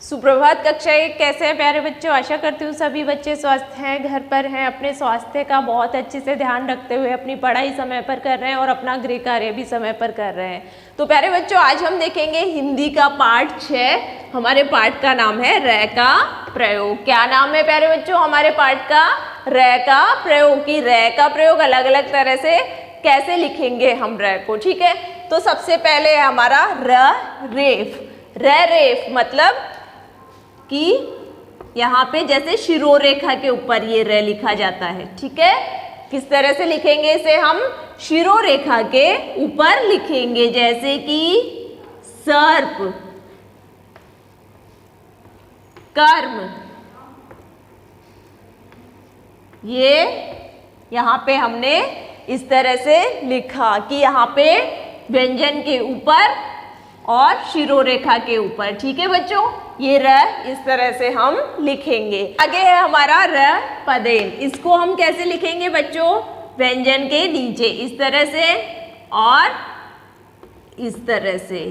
सुप्रभात कक्षा एक। कैसे हैं प्यारे बच्चों? आशा करती हूँ सभी बच्चे स्वस्थ हैं, घर पर हैं, अपने स्वास्थ्य का बहुत अच्छे से ध्यान रखते हुए अपनी पढ़ाई समय पर कर रहे हैं और अपना गृह कार्य भी समय पर कर रहे हैं। तो प्यारे बच्चों, आज हम देखेंगे हिंदी का पाठ 6। हमारे पाठ का नाम है र का प्रयोग। क्या नाम है प्यारे बच्चों हमारे पाठ का? र का प्रयोग। की र का प्रयोग अलग अलग तरह से कैसे लिखेंगे हम र को, ठीक है। तो सबसे पहले है हमारा रेफ। रेफ मतलब कि यहाँ पे जैसे शिरोरेखा के ऊपर ये र लिखा जाता है, ठीक है। किस तरह से लिखेंगे इसे हम? शिरोरेखा के ऊपर लिखेंगे, जैसे कि सर्प, कर्म। ये यहाँ पे हमने इस तरह से लिखा कि यहाँ पे व्यंजन के ऊपर और शिरोरेखा के ऊपर, ठीक है बच्चों। ये र इस तरह से हम लिखेंगे। आगे है हमारा र पदेन। इसको हम कैसे लिखेंगे बच्चों? व्यंजन के नीचे इस तरह से और इस तरह से,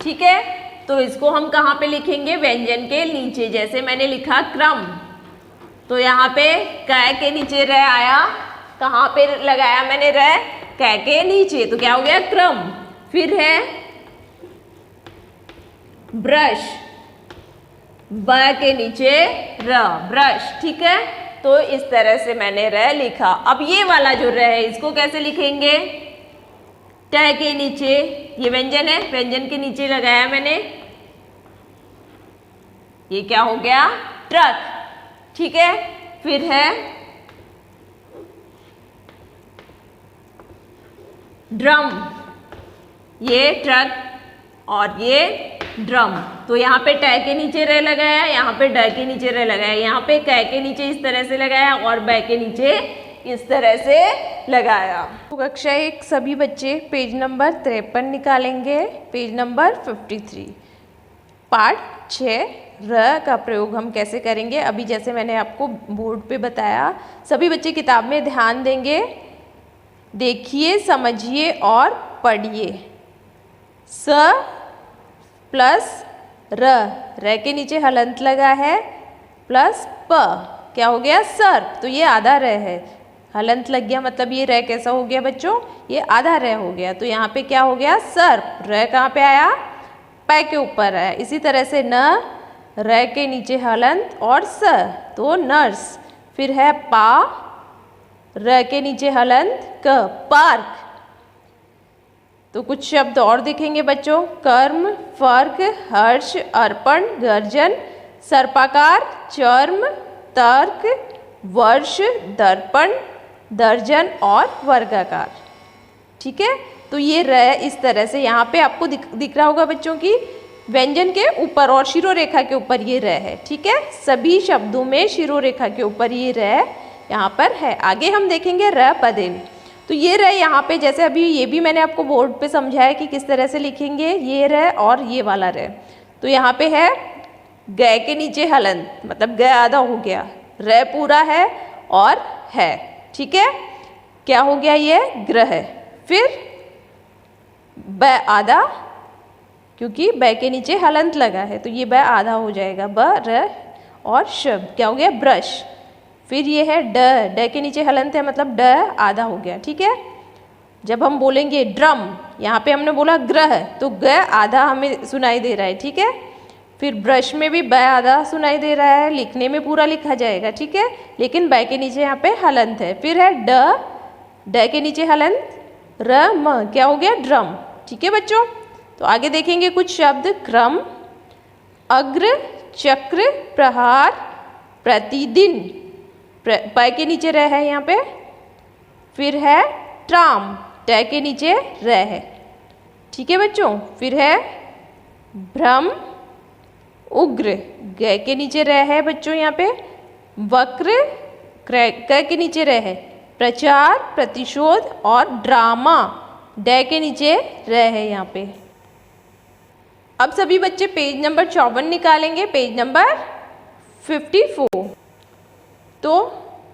ठीक है। तो इसको हम कहाँ पे लिखेंगे? व्यंजन के नीचे। जैसे मैंने लिखा क्रम, तो यहाँ पे क के नीचे र आया। कहाँ पे लगाया मैंने र? क के नीचे, तो क्या हो गया? क्रम। फिर है ब्रश, ब के नीचे र, ब्रश, ठीक है। तो इस तरह से मैंने र लिखा। अब ये वाला जो र है इसको कैसे लिखेंगे? ट के नीचे, ये व्यंजन है, व्यंजन के नीचे लगाया मैंने। ये क्या हो गया? ट्रक, ठीक है। फिर है ड्रम, ये ट्रक और ये ड्रम। तो यहाँ पे ट के नीचे र लगाया, यहाँ पे ड के नीचे र लगाया, यहाँ पे क के नीचे इस तरह से लगाया और ब के नीचे इस तरह से लगाया। तो कक्षा एक सभी बच्चे पेज नंबर 53 निकालेंगे, पेज नंबर 53। पाठ 6 र का प्रयोग हम कैसे करेंगे, अभी जैसे मैंने आपको बोर्ड पे बताया, सभी बच्चे किताब में ध्यान देंगे, देखिए, समझिए और पढ़िए। स प्लस र के नीचे हलंत लगा है, प्लस प, क्या हो गया? सर्प। तो ये आधा र है, हलंत लग गया, मतलब ये र कैसा हो गया बच्चों? ये आधा र हो गया। तो यहाँ पे क्या हो गया? सर्प। र कहाँ पे आया? प के ऊपर आया। इसी तरह से न, र के नीचे हलंत और स, तो नर्स। फिर है पा, र के नीचे हलंत क, पार्क। तो कुछ शब्द और दिखेंगे बच्चों। कर्म, फर्क, हर्ष, अर्पण, गर्जन, सर्पाकार, चर्म, तर्क, वर्ष, दर्पण, दर्जन और वर्गाकार, ठीक है। तो ये र इस तरह से यहाँ पे आपको दिख रहा होगा बच्चों की व्यंजन के ऊपर और शिरोरेखा के ऊपर ये र है, ठीक है। सभी शब्दों में शिरोरेखा के ऊपर ये र यहाँ पर है। आगे हम देखेंगे र पदेन। तो ये र यहाँ पे जैसे अभी ये भी मैंने आपको बोर्ड पे समझाया कि किस तरह से लिखेंगे ये र और ये वाला र। तो यहाँ पे है ग के नीचे हलंत, मतलब ग आधा हो गया, र पूरा है और है, ठीक है। क्या हो गया? ये ग्रह। फिर ब आधा, क्योंकि ब के नीचे हलंत लगा है तो ये ब आधा हो जाएगा, ब र और शब्द क्या हो गया? ब्रश। फिर ये है ड के नीचे हलंत है, मतलब ड आधा हो गया, ठीक है। जब हम बोलेंगे ड्रम, यहाँ पे हमने बोला ग्रह, तो ग आधा हमें सुनाई दे रहा है, ठीक है। फिर ब्रश में भी ब आधा सुनाई दे रहा है, लिखने में पूरा लिखा जाएगा, ठीक है, लेकिन ब के नीचे यहाँ पे हलंत है। फिर है ड के नीचे हलंत, र म, क्या हो गया? ड्रम, ठीक है बच्चों। तो आगे देखेंगे कुछ शब्द। क्रम, अग्र, चक्र, प्रहार, प्रतिदिन, प के नीचे र है यहाँ पे। फिर है ट्राम, ट के नीचे र है, ठीक है बच्चों। फिर है भ्रम, उग्र, ग के नीचे र है बच्चों यहाँ पे। वक्र, क के नीचे र है। प्रचार, प्रतिशोध और ड्रामा, ड के नीचे र है यहाँ पे। अब सभी बच्चे पेज नंबर 54 निकालेंगे, पेज नंबर 54। तो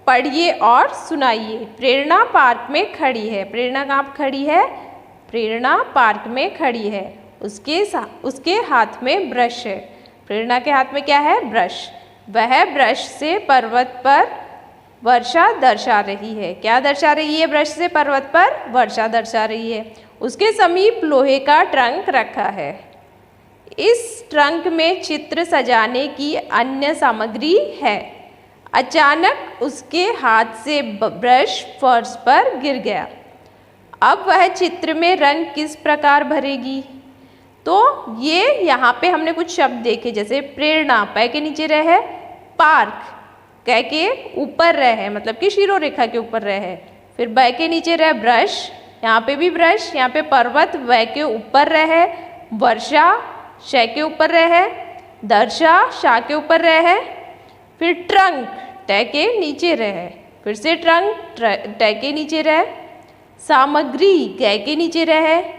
पढ़िए और सुनाइए। प्रेरणा पार्क में खड़ी है। प्रेरणा कहाँ खड़ी है? प्रेरणा पार्क में खड़ी है। उसके हाथ में ब्रश है। प्रेरणा के हाथ में क्या है? ब्रश। वह ब्रश से पर्वत पर वर्षा दर्शा रही है। क्या दर्शा रही है? ब्रश से पर्वत पर वर्षा दर्शा रही है। उसके समीप लोहे का ट्रंक रखा है। इस ट्रंक में चित्र सजाने की अन्य सामग्री है। अचानक उसके हाथ से ब्रश फर्श पर गिर गया। अब वह चित्र में रंग किस प्रकार भरेगी? तो ये यहाँ पे हमने कुछ शब्द देखे, जैसे प्रेरणा, पै के नीचे रह है, पार्क, कै के ऊपर रह है, मतलब कि शिरों रेखा के ऊपर रह है, फिर बै के नीचे रह ब्रश, यहाँ पे भी ब्रश, यहाँ पे पर्वत, वै के ऊपर रह है, वर्षा, शै के ऊपर रह है, दर्शा, शा के ऊपर रह है, फिर ट्रंक, टै के नीचे रह है, फिर से ट्रंक, टै के नीचे रह, सामग्री, कै के नीचे रह है,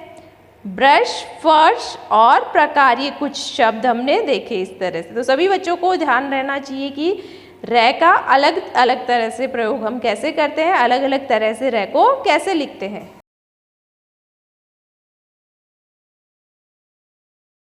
ब्रश, फर्श और प्रकार, ये कुछ शब्द हमने देखे इस तरह से। तो सभी बच्चों को ध्यान रहना चाहिए कि रह का अलग अलग तरह से प्रयोग हम कैसे करते हैं, अलग अलग तरह से रह को कैसे लिखते हैं।